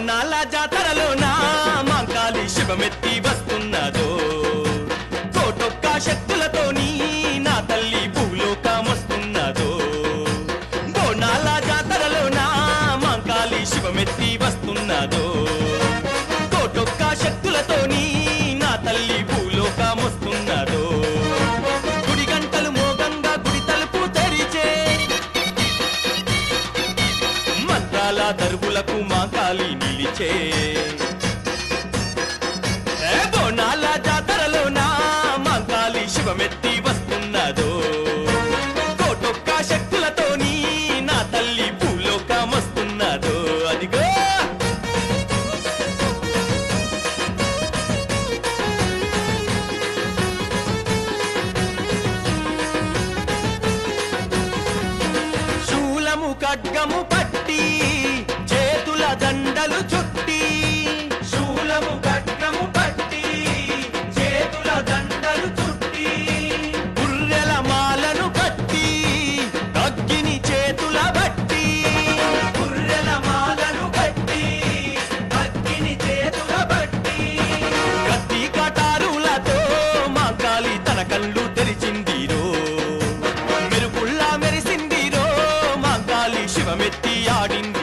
బోనాల జాతరలోన మాంకాళి శివమెత్తి వస్తున్నదో కోటొక్క శక్తులతోని నా తల్లి భూలోకమొస్తున్నదో బోనాల జాతరలోన మాంకాళి శివమెత్తి వస్తున్నదో కోటొక్క శక్తులతోని నా తల్లి భూలోకమొస్తున్నదో గుడి గంటలు మోగంగా గుడి తలుపు తెరిచే మంత్రాల దరువులకు మాంకాళి నిలిచే బోనాల జాతరలోన మాంకాళి శివమెత్తి వస్తున్నదో కోటొక్క శక్తులతోని నా తల్లి భూలోకమొస్తున్నదో అదిగో శూలము ఖడ్గము పట్టి చేతుల దండలు చుట్టి శూలము ఖడ్గము పట్టి చేతుల దండలు చుట్టి గుర్రెల మాలను కట్టి అగ్గిని చేతుల బట్టి గుర్రెల మాలను కట్టి అగ్గిని చేతుల బట్టి కత్తి కటారులతో మాంకాళి తన కళ్ళు తెరిచిందిరో మెరుపుల్లా మెరిసిందిరో మాంకాళి శివమెత్తి ఆడింది